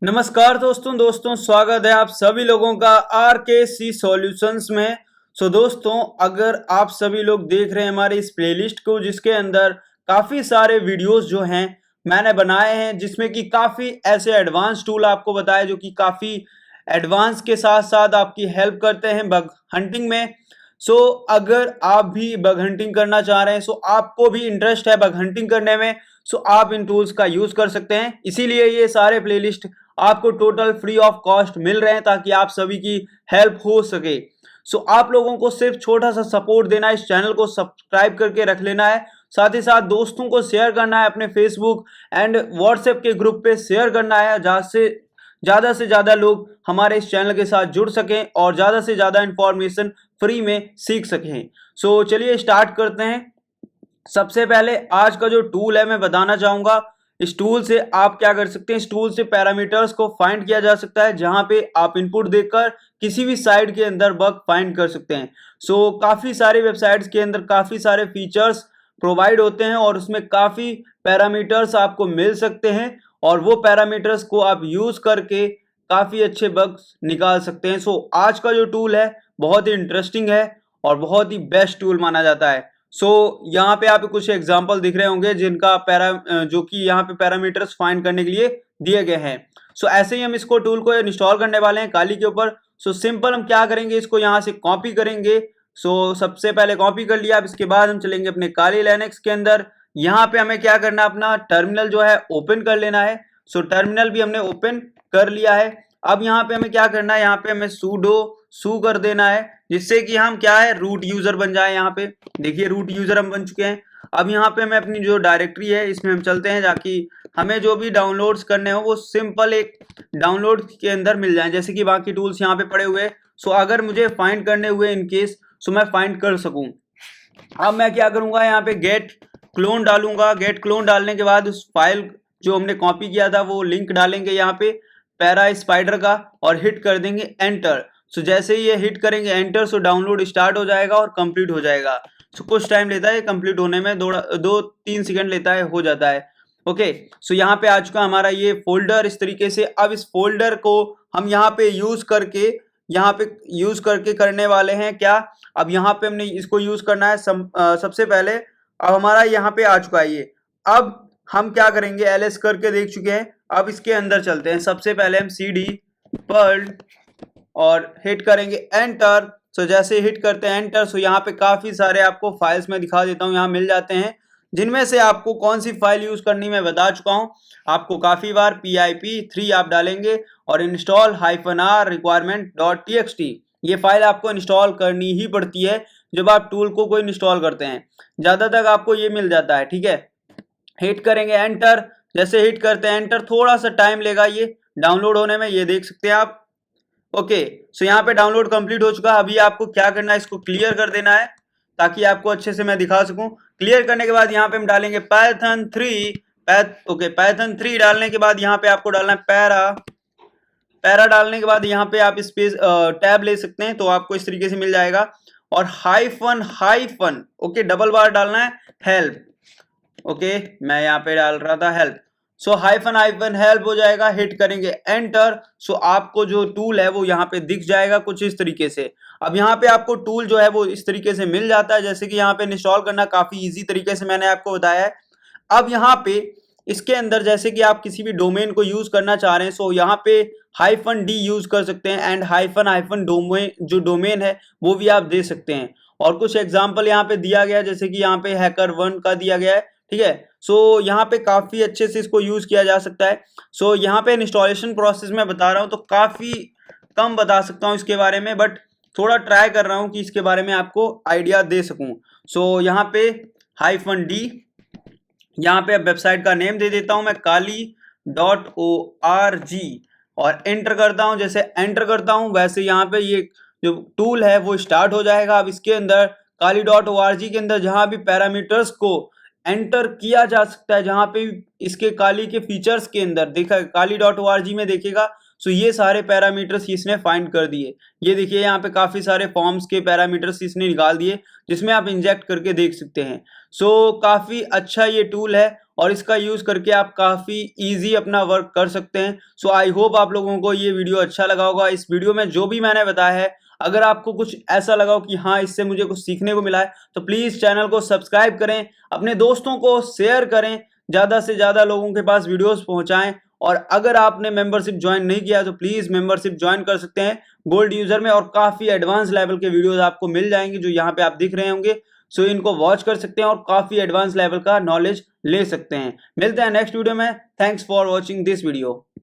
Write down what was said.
नमस्कार दोस्तों स्वागत है आप सभी लोगों का आर के सी सॉल्यूशंस में। दोस्तों, अगर आप सभी लोग देख रहे हैं हमारे इस प्लेलिस्ट को जिसके अंदर काफ़ी सारे वीडियोस जो हैं मैंने बनाए हैं, जिसमें कि काफ़ी ऐसे एडवांस टूल आपको बताए जो कि काफ़ी एडवांस के साथ साथ आपकी हेल्प करते हैं बग हंटिंग में। अगर आप भी बग हंटिंग करना चाह रहे हैं, आपको भी इंटरेस्ट है बग हंटिंग करने में, आप इन टूल्स का यूज कर सकते हैं। इसीलिए ये सारे प्लेलिस्ट आपको टोटल फ्री ऑफ कॉस्ट मिल रहे हैं ताकि आप सभी की हेल्प हो सके। आप लोगों को सिर्फ छोटा सा सपोर्ट देना है, इस चैनल को सब्सक्राइब करके रख लेना है, साथ ही साथ दोस्तों को शेयर करना है, अपने फेसबुक एंड व्हाट्सएप के ग्रुप पे शेयर करना है, जहाँ से ज़्यादा लोग हमारे इस चैनल के साथ जुड़ सकें और ज़्यादा से ज़्यादा इंफॉर्मेशन फ्री में सीख सकें। चलिए स्टार्ट करते हैं। सबसे पहले आज का जो टूल है मैं बताना चाहूंगा। इस टूल से आप क्या कर सकते हैं, इस टूल से पैरामीटर्स को फाइंड किया जा सकता है, जहां पे आप इनपुट देकर किसी भी साइट के अंदर बग फाइंड कर सकते हैं। काफी सारे वेबसाइट्स के अंदर काफी सारे फीचर्स प्रोवाइड होते हैं और उसमें काफी पैरामीटर्स आपको मिल सकते हैं और वो पैरामीटर्स को आप यूज करके काफी अच्छे बग्स निकाल सकते हैं। आज का जो टूल है बहुत ही इंटरेस्टिंग है और बहुत ही बेस्ट टूल माना जाता है। यहाँ पे आप कुछ एग्जांपल दिख रहे होंगे जिनका जो कि यहाँ पे पैरामीटर्स फाइंड करने के लिए दिए गए हैं। ऐसे ही हम इसको टूल को इंस्टॉल करने वाले हैं काली के ऊपर। सिंपल हम क्या करेंगे, इसको यहाँ से कॉपी करेंगे। सबसे पहले कॉपी कर लिया, अब इसके बाद हम चलेंगे अपने काली लिनक्स के अंदर। यहाँ पे हमें क्या करना है, अपना टर्मिनल जो है ओपन कर लेना है। टर्मिनल भी हमने ओपन कर लिया है। अब यहाँ पे हमें क्या करना है, यहाँ पे हमें सू कर देना है, जिससे कि हम क्या है रूट यूजर बन जाए। यहाँ पे देखिए रूट यूजर हम बन चुके हैं। अब यहाँ पे हमें अपनी जो डायरेक्टरी है इसमें हम चलते हैं, ताकि हमें जो भी डाउनलोड्स करने हो वो सिंपल एक डाउनलोड के अंदर मिल जाए, जैसे कि बाकी टूल्स यहाँ पे पड़े हुए। अगर मुझे फाइंड करने हुए इनकेस मैं फाइंड कर सकूं। अब मैं क्या करूंगा, यहाँ पे गेट क्लोन डालूंगा। गेट क्लोन डालने के बाद उस फाइल जो हमने कॉपी किया था वो लिंक डालेंगे यहाँ पे पैरा स्पाइडर का और हिट कर देंगे एंटर। जैसे ही ये हिट करेंगे एंटर, डाउनलोड स्टार्ट हो जाएगा और कंप्लीट हो जाएगा। कुछ टाइम लेता है कंप्लीट होने में, 2-3 सेकंड लेता है, हो जाता है। ओके, यहाँ पे आ चुका हमारा ये फोल्डर इस तरीके से। अब इस फोल्डर को हम यहाँ पे यूज करके करने वाले हैं क्या। अब यहाँ पे हमने इसको यूज करना है सबसे पहले। अब हमारा यहाँ पे आ चुका है ये। अब हम क्या करेंगे, एलएस करके देख चुके हैं, अब इसके अंदर चलते हैं। सबसे पहले हम cd पर्ल और हिट करेंगे एंटर। जैसे हिट करते हैं एंटर, यहाँ पे काफी सारे आपको फाइल्स में दिखा देता हूँ, यहाँ मिल जाते हैं, जिनमें से आपको कौन सी फाइल यूज करनी मैं बता चुका हूँ आपको काफी बार। pip3 आप डालेंगे और इंस्टॉल -r requirement.txt, ये फाइल आपको इंस्टॉल करनी ही पड़ती है जब आप टूल को कोई इंस्टॉल करते हैं। ज्यादातर आपको ये मिल जाता है, ठीक है। हिट करेंगे एंटर। जैसे हिट करते हैं एंटर, थोड़ा सा टाइम लेगा ये डाउनलोड होने में, ये देख सकते हैं आप। ओके, यहाँ पे डाउनलोड कंप्लीट हो चुका है। अभी आपको क्या करना है, इसको क्लियर कर देना है ताकि आपको अच्छे से मैं दिखा सकूं। क्लियर करने के बाद यहाँ पे हम डालेंगे पाइथन 3। पाइथन 3 डालने के बाद यहाँ पे आपको डालना है पैरा डालने के बाद यहाँ पे आप स्पेस टैब ले सकते हैं, तो आपको इस तरीके से मिल जाएगा। और हाइफन ओके, डबल बार डालना है हेल्प। ओके, मैं यहाँ पे डाल रहा था हेल्प। हाइफन हेल्प हो जाएगा। हिट करेंगे एंटर। आपको जो टूल है वो यहाँ पे दिख जाएगा कुछ इस तरीके से। अब यहाँ पे आपको टूल जो है वो इस तरीके से मिल जाता है, जैसे कि यहाँ पे इंस्टॉल करना काफी इजी तरीके से मैंने आपको बताया है। अब यहाँ पे इसके अंदर जैसे कि आप किसी भी डोमेन को यूज करना चाह रहे हैं, यहाँ पे -d यूज कर सकते हैं एंड हाइफन डोमेन जो डोमेन है वो भी आप दे सकते हैं। और कुछ एग्जाम्पल यहाँ पे दिया गया है, जैसे कि यहाँ पे HackerOne का दिया गया है, ठीक है। यहाँ पे काफी अच्छे से इसको यूज किया जा सकता है। यहाँ पे इंस्टॉलेशन प्रोसेस में बता रहा हूँ तो काफी कम बता सकता हूँ इसके बारे में, बट थोड़ा ट्राई कर रहा हूँ कि इसके बारे में आपको आइडिया दे सकूं। यहाँ पे -d, यहाँ पे वेबसाइट का नेम दे देता हूँ मैं kali.org और एंटर करता हूँ। जैसे एंटर करता हूँ वैसे यहाँ पे ये जो टूल है वो स्टार्ट हो जाएगा। अब इसके अंदर kali.org के अंदर जहाँ भी पैरामीटर्स को एंटर किया जा सकता है, जहाँ पे इसके काली के फीचर्स के अंदर देखा kali.org में देखेगा, ये सारे पैरामीटर्स इसने फाइंड कर दिए। ये देखिए यहाँ पे काफी सारे फॉर्म्स के पैरामीटर्स इसने निकाल दिए, जिसमें आप इंजेक्ट करके देख सकते हैं। काफी अच्छा ये टूल है और इसका यूज करके आप काफी इजी अपना वर्क कर सकते हैं। सो आई होप आप लोगों को ये वीडियो अच्छा लगा होगा। इस वीडियो में जो भी मैंने बताया है, अगर आपको कुछ ऐसा लगा हो कि हाँ इससे मुझे कुछ सीखने को मिला है, तो प्लीज चैनल को सब्सक्राइब करें, अपने दोस्तों को शेयर करें, ज्यादा से ज्यादा लोगों के पास वीडियोस पहुंचाएं। और अगर आपने मेंबरशिप ज्वाइन नहीं किया तो प्लीज मेंबरशिप ज्वाइन कर सकते हैं गोल्ड यूजर में, और काफी एडवांस लेवल के वीडियोस आपको मिल जाएंगे जो यहाँ पे आप दिख रहे होंगे। सो इनको वॉच कर सकते हैं और काफी एडवांस लेवल का नॉलेज ले सकते हैं। मिलते हैं नेक्स्ट वीडियो में। Thanks for watching this video.